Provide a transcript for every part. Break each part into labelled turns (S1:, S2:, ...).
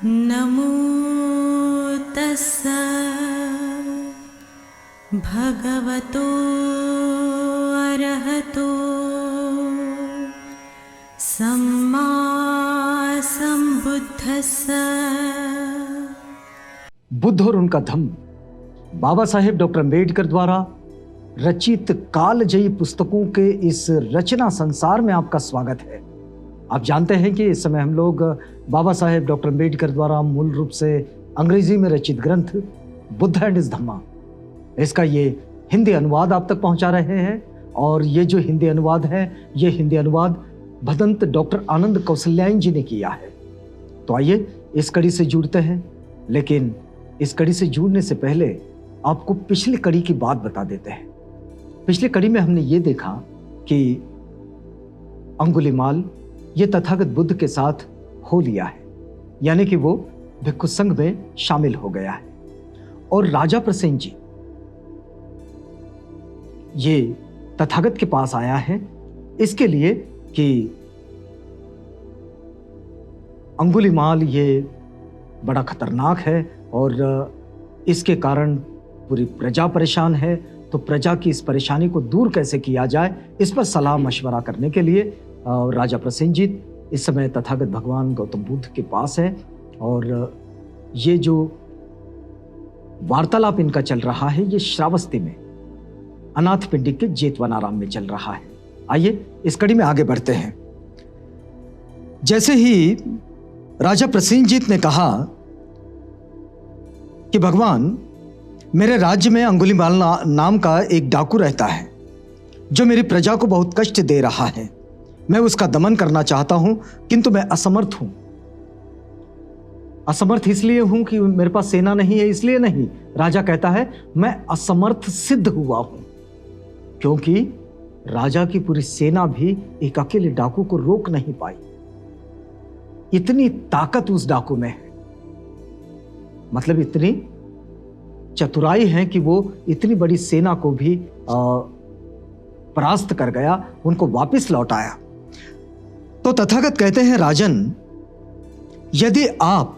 S1: नमो तस्सा भगवतो अरहतो सम्मा संबुद्धस्सा।
S2: बुद्ध और उनका धम्म बाबा साहेब डॉक्टर अम्बेडकर द्वारा रचित कालजयी पुस्तकों के इस रचना संसार में आपका स्वागत है। आप जानते हैं कि इस समय हम लोग बाबा साहेब डॉक्टर अम्बेडकर द्वारा मूल रूप से अंग्रेजी में रचित ग्रंथ बुद्ध एंड हिज धम्मा, इसका ये हिंदी अनुवाद आप तक पहुंचा रहे हैं। और ये जो हिंदी अनुवाद है, ये हिंदी अनुवाद भदंत डॉक्टर आनंद कौशल्यायन जी ने किया है। तो आइए इस कड़ी से जुड़ते हैं, लेकिन इस कड़ी से जुड़ने से पहले आपको पिछली कड़ी की बात बता देते हैं। पिछली कड़ी में हमने ये देखा कि अंगुलीमाल ये तथागत बुद्ध के साथ हो लिया है, यानी कि वो भिक्षु संघ में शामिल हो गया है। और राजा प्रसेनजीत ये तथागत के पास आया है इसके लिए कि अंगुलीमाल ये बड़ा खतरनाक है और इसके कारण पूरी प्रजा परेशान है। तो प्रजा की इस परेशानी को दूर कैसे किया जाए, इस पर सलाह मशवरा करने के लिए राजा प्रसेनजीत इस समय तथागत भगवान गौतम बुद्ध के पास है। और ये जो वार्तालाप इनका चल रहा है, ये श्रावस्ती में अनाथ पिंडी के जेतवनाराम में चल रहा है। आइए इस कड़ी में आगे बढ़ते हैं। जैसे ही राजा प्रसेनजीत ने कहा कि भगवान, मेरे राज्य में अंगुलीमाल नाम का एक डाकू रहता है जो मेरी प्रजा को बहुत कष्ट दे रहा है। मैं उसका दमन करना चाहता हूं, किंतु मैं असमर्थ हूं। असमर्थ इसलिए हूं कि मेरे पास सेना नहीं है, इसलिए नहीं। राजा कहता है मैं असमर्थ सिद्ध हुआ हूं, क्योंकि राजा की पूरी सेना भी एक अकेले डाकू को रोक नहीं पाई। इतनी ताकत उस डाकू में है, मतलब इतनी चतुराई है कि वो इतनी बड़ी सेना को भी परास्त कर गया, उनको वापस लौट आया। तो तथागत कहते हैं, राजन, यदि आप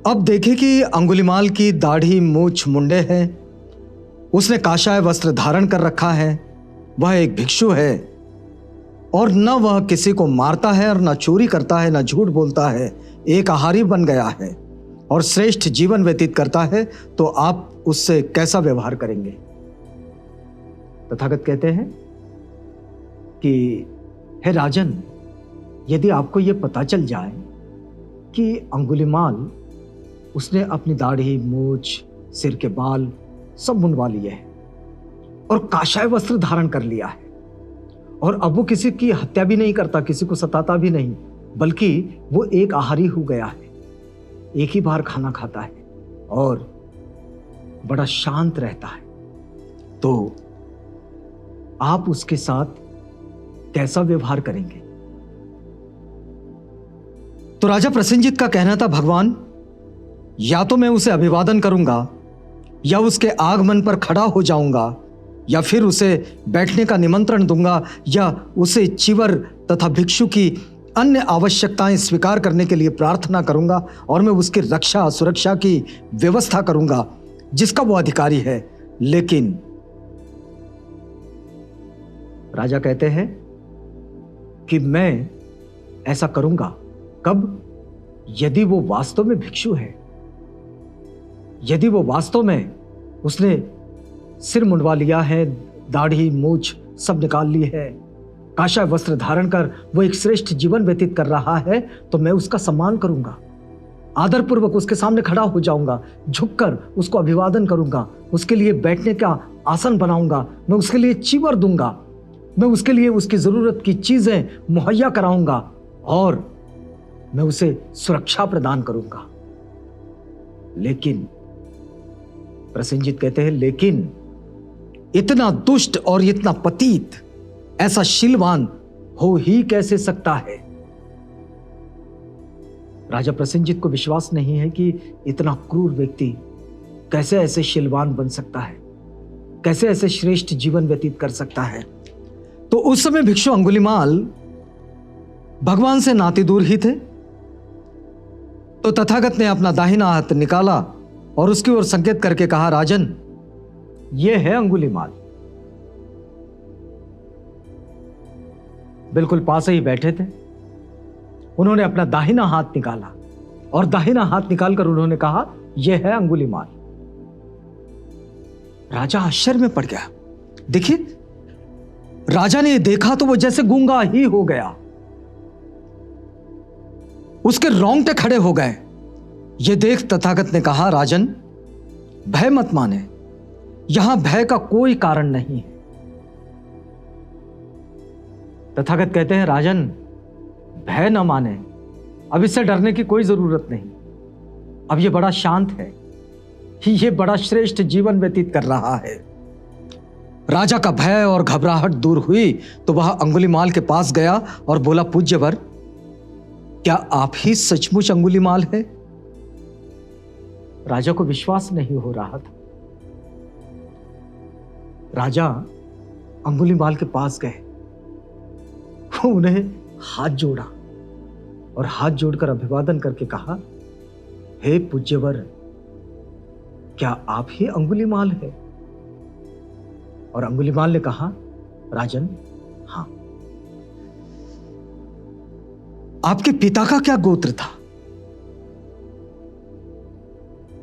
S2: अब देखें कि अंगुलीमाल की दाढ़ी मूछ मुंडे है, उसने काशाय वस्त्र धारण कर रखा है, वह एक भिक्षु है और न वह किसी को मारता है और न चोरी करता है, न झूठ बोलता है, एक आहारी बन गया है और श्रेष्ठ जीवन व्यतीत करता है, तो आप उससे कैसा व्यवहार करेंगे? तथागत कहते हैं कि हे राजन, यदि आपको यह पता चल जाए कि अंगुलीमाल उसने अपनी दाढ़ी मूछ सिर के बाल सब मुंडवा लिए हैं और काशाय वस्त्र धारण कर लिया है, और अब वो किसी की हत्या भी नहीं करता, किसी को सताता भी नहीं, बल्कि वो एक आहारी हो गया है, एक ही बार खाना खाता है और बड़ा शांत रहता है, तो आप उसके साथ कैसा व्यवहार करेंगे? तो राजा प्रसेनजीत का कहना था, भगवान, या तो मैं उसे अभिवादन करूंगा, या उसके आगमन पर खड़ा हो जाऊंगा, या फिर उसे बैठने का निमंत्रण दूंगा, या उसे चिवर तथा भिक्षु की अन्य आवश्यकताएं स्वीकार करने के लिए प्रार्थना करूंगा, और मैं उसकी रक्षा सुरक्षा की व्यवस्था करूंगा जिसका वो अधिकारी है। लेकिन राजा कहते हैं कि मैं ऐसा करूंगा कब? यदि वो वास्तव में भिक्षु है, यदि वो वास्तव में उसने सिर मुंडवा लिया है, दाढ़ी मूछ सब निकाल ली है, काशाय वस्त्र धारण कर वो एक श्रेष्ठ जीवन व्यतीत कर रहा है, तो मैं उसका सम्मान करूंगा, आदरपूर्वक उसके सामने खड़ा हो जाऊंगा, झुककर उसको अभिवादन करूंगा, उसके लिए बैठने का आसन बनाऊंगा, मैं उसके लिए चीवर दूंगा, मैं उसके लिए उसकी जरूरत की चीजें मुहैया कराऊंगा, और मैं उसे सुरक्षा प्रदान करूंगा। लेकिन प्रसेनजीत कहते हैं, लेकिन इतना दुष्ट और इतना पतित, ऐसा शीलवान हो ही कैसे सकता है? राजा प्रसेनजीत को विश्वास नहीं है कि इतना क्रूर व्यक्ति कैसे ऐसे शीलवान बन सकता है, कैसे ऐसे श्रेष्ठ जीवन व्यतीत कर सकता है। तो उस समय भिक्षु अंगुलीमाल भगवान से नाते दूर ही थे, तो तथागत ने अपना दाहिना हाथ निकाला और उसकी ओर संकेत करके कहा, राजन, यह है अंगुलीमाल। बिल्कुल पास ही बैठे थे। उन्होंने अपना दाहिना हाथ निकाला और दाहिना हाथ निकालकर उन्होंने कहा, यह है अंगुलीमाल। राजा आश्चर्य में पड़ गया। देखिए, राजा ने देखा तो वो जैसे गूंगा ही हो गया। उसके रोंगटे खड़े हो गए। ये देख तथागत ने कहा, राजन, भय मत माने, यहां भय का कोई कारण नहीं है। तथागत कहते हैं, राजन, भय न माने, अब इससे डरने की कोई जरूरत नहीं। अब ये बड़ा शांत है, ये बड़ा श्रेष्ठ जीवन व्यतीत कर रहा है। राजा का भय और घबराहट दूर हुई तो वह अंगुलीमाल के पास गया और बोला, पूज्यवर, क्या आप ही सचमुच अंगुलीमाल है? राजा को विश्वास नहीं हो रहा था। राजा अंगुलीमाल के पास गए, उन्हें हाथ जोड़ा और हाथ जोड़कर अभिवादन करके कहा, हे पूज्यवर, क्या आप ही अंगुलीमाल है? और अंगुलीमाल ने कहा, राजन, हां। आपके पिता का क्या गोत्र था?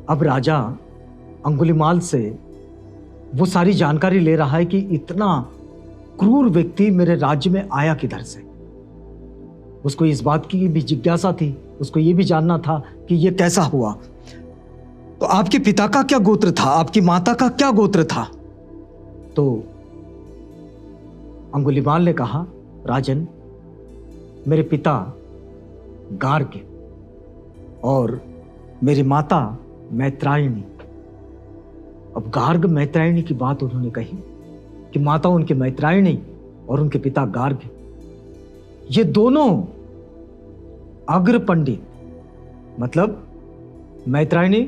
S2: अब राजा अंगुलीमाल से वो सारी जानकारी ले रहा है कि इतना क्रूर व्यक्ति मेरे राज्य में आया किधर से। उसको इस बात की भी जिज्ञासा थी, उसको ये भी जानना था कि ये कैसा हुआ। तो आपके पिता का क्या गोत्र था? आपकी माता का क्या गोत्र था? तो अंगुलीमाल ने कहा, राजन, मेरे पिता गार्ग्य और मेरी माता मैत्रायणी। अब गार्ग मैत्रायणी की बात उन्होंने कही कि माता उनके मैत्रायणी और उनके पिता गार्ग्य, ये दोनों अग्र पंडित, मतलब मैत्रायणी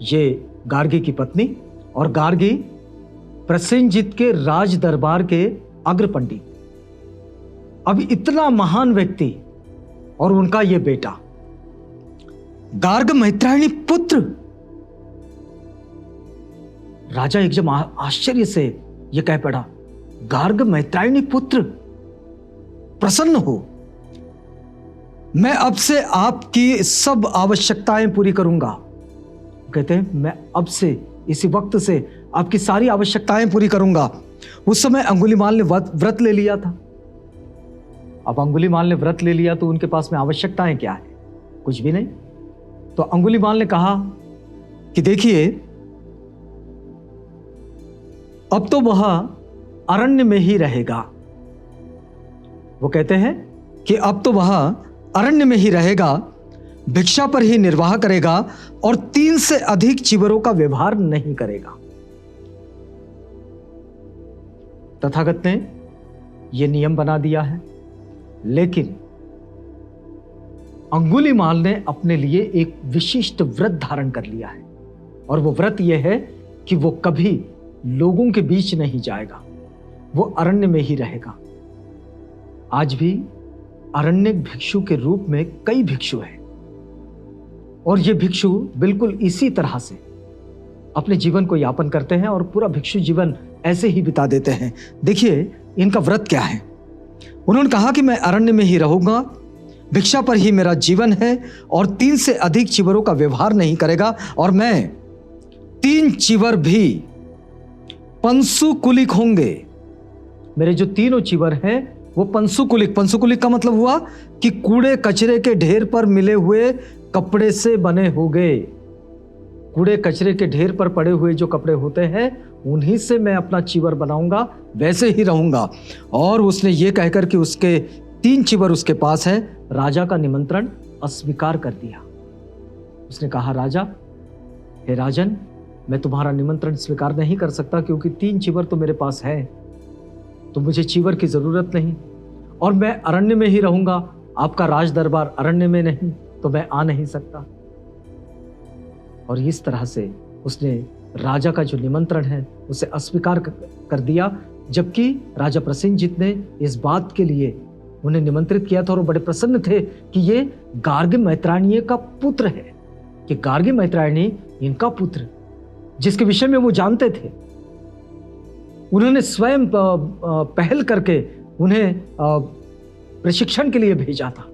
S2: ये गार्गी की पत्नी और गार्गी प्रसेनजित के राज दरबार के अग्र पंडित। अब इतना महान व्यक्ति और उनका ये बेटा गार्ग मैत्रायणी पुत्र। राजा एकदम आश्चर्य से यह कह पड़ा, गार्ग मैत्रायणी पुत्र, प्रसन्न हो, मैं अब से आपकी सब आवश्यकताएं पूरी करूंगा। कहते हैं, मैं अब से इसी वक्त से आपकी सारी आवश्यकताएं पूरी करूंगा। उस समय अंगुलीमाल ने व्रत ले लिया था। अब अंगुलीमाल ने व्रत ले लिया तो उनके पास में आवश्यकताएं क्या है? कुछ भी नहीं। तो अंगुलीमाल ने कहा कि देखिए, अब तो वह अरण्य में ही रहेगा। वो कहते हैं कि अब तो वह अरण्य में ही रहेगा, भिक्षा पर ही निर्वाह करेगा और 3 से अधिक चिवरों का व्यवहार नहीं करेगा। तथागत ने यह नियम बना दिया है, लेकिन अंगुलीमाल ने अपने लिए एक विशिष्ट व्रत धारण कर लिया है और वो व्रत यह है कि वो कभी लोगों के बीच नहीं जाएगा, वो अरण्य में ही रहेगा। आज भी अरण्यक भिक्षु के रूप में कई भिक्षु हैं और ये भिक्षु बिल्कुल इसी तरह से अपने जीवन को यापन करते हैं और पूरा भिक्षु जीवन ऐसे ही बिता देते हैं। देखिए इनका व्रत क्या है। उन्होंने कहा कि मैं अरण्य में ही रहूंगा, भिक्षा पर ही मेरा जीवन है और 3 से अधिक चिवरों का व्यवहार नहीं करेगा और मैं 3 चिवर भी पंसुकुलिक होंगे। मेरे जो 3 चिवर हैं वो पंसुकुलिक का मतलब हुआ कि कूड़े कचरे के ढेर पर मिले हुए कपड़े से बने होंगे। कूड़े कचरे के ढेर पर पड़े हुए जो कपड़े होते हैं उन्हीं से मैं अपना चिवर बनाऊंगा, वैसे ही रहूंगा। और उसने ये कहकर कि उसके 3 चिवर उसके पास है, राजा का निमंत्रण अस्वीकार कर दिया। उसने कहा, राजा, हे राजन, मैं तुम्हारा निमंत्रण स्वीकार नहीं कर सकता क्योंकि 3 चिवर तो मेरे पास है, तो मुझे चिवर की जरूरत नहीं और मैं अरण्य में ही रहूंगा। आपका राज दरबार अरण्य में नहीं तो मैं आ नहीं सकता। और इस तरह से उसने राजा का जो निमंत्रण है उसे अस्वीकार कर दिया, जबकि राजा प्रसेनजित ने इस बात के लिए उन्हें निमंत्रित किया था और वो बड़े प्रसन्न थे कि ये गार्गी मैत्रायणी का पुत्र है, कि गार्गी मैत्रायणी इनका पुत्र, जिसके विषय में वो जानते थे। उन्होंने स्वयं पहल करके उन्हें प्रशिक्षण के लिए भेजा था,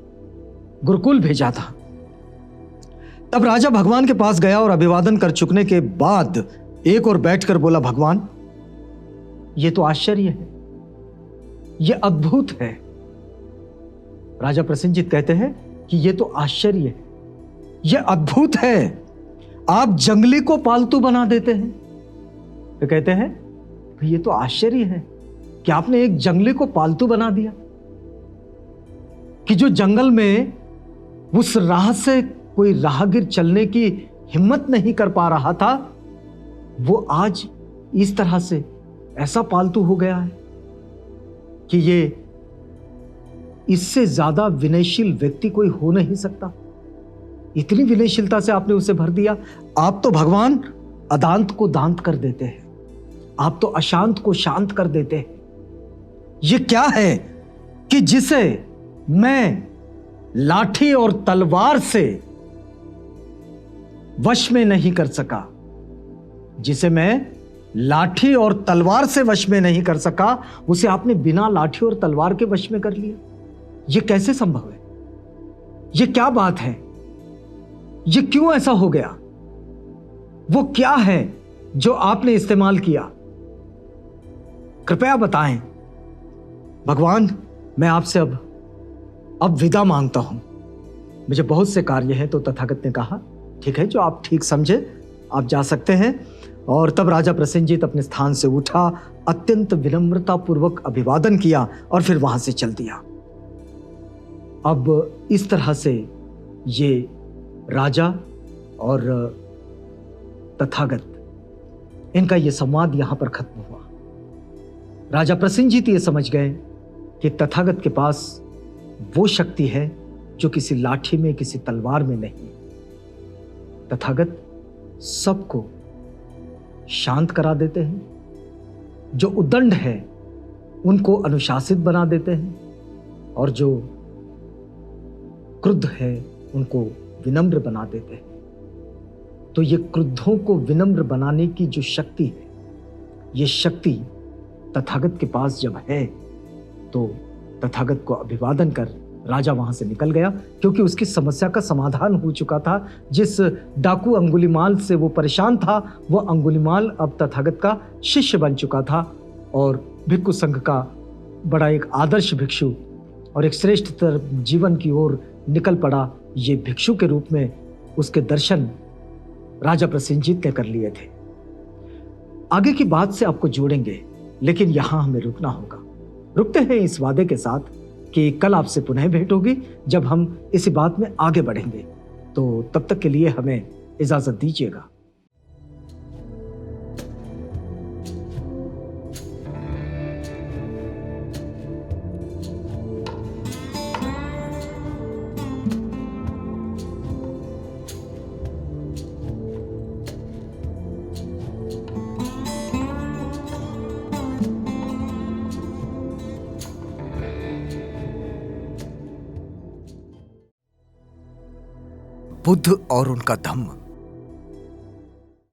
S2: गुरुकुल भेजा था। तब राजा भगवान के पास गया और अभिवादन कर चुकने के बाद एक और बैठकर बोला, भगवान ये तो आश्चर्य है, ये अद्भुत है। राजा प्रसेनजीत कहते हैं कि ये तो आश्चर्य है, ये अद्भुत है। आप जंगली को पालतू बना देते हैं। तो कहते हैं ये तो आश्चर्य है कि आपने एक जंगली को पालतू बना दिया, कि जो जंगल में उस राह से कोई राहगीर चलने की हिम्मत नहीं कर पा रहा था, वो आज इस तरह से ऐसा पालतू हो गया है कि ये इससे ज्यादा विनयशील व्यक्ति कोई हो नहीं सकता। इतनी विनयशीलता से आपने उसे भर दिया। आप तो भगवान अदांत को दांत कर देते हैं, आप तो अशांत को शांत कर देते हैं। ये क्या है कि जिसे मैं लाठी और तलवार से वश में नहीं कर सका, जिसे मैं लाठी और तलवार से वश में नहीं कर सका, उसे आपने बिना लाठी और तलवार के वश में कर लिया। यह कैसे संभव है? यह क्या बात है? यह क्यों ऐसा हो गया? वो क्या है जो आपने इस्तेमाल किया? कृपया बताएं। भगवान, मैं आपसे अब विदा मांगता हूं, मुझे बहुत से कार्य हैं। तो तथागत ने कहा, ठीक है, जो आप ठीक समझे आप जा सकते हैं। और तब राजा प्रसेनजीत अपने स्थान से उठा, अत्यंत विनम्रता पूर्वक अभिवादन किया और फिर वहां से चल दिया। अब इस तरह से ये राजा और तथागत, इनका ये संवाद यहां पर खत्म हुआ। राजा प्रसेनजीत ये समझ गए कि तथागत के पास वो शक्ति है जो किसी लाठी में, किसी तलवार में नहीं। तथागत सबको शांत करा देते हैं, जो उद्दंड है उनको अनुशासित बना देते हैं, और जो क्रुद्ध है उनको विनम्र बना देते हैं। तो ये क्रुद्धों को विनम्र बनाने की जो शक्ति है, ये शक्ति तथागत के पास जब है, तो तथागत को अभिवादन कर राजा वहां से निकल गया, क्योंकि उसकी समस्या का समाधान हो चुका था। जिस डाकू अंगुलीमाल से वो परेशान था, वो अंगुलीमाल अब तथागत का शिष्य बन चुका था और भिक्षु संघ का बड़ा एक आदर्श भिक्षु और एक श्रेष्ठ जीवन की ओर निकल पड़ा। ये भिक्षु के रूप में उसके दर्शन राजा प्रसेनजीत ने कर लिए थे। आगे की बात से आपको जोड़ेंगे, लेकिन यहां हमें रुकना होगा। रुकते हैं इस वादे के साथ कि कल आपसे पुनः भेंट होगी जब हम इसी बात में आगे बढ़ेंगे। तो तब तक के लिए हमें इजाजत दीजिएगा।
S3: बुद्ध और उनका धम्म।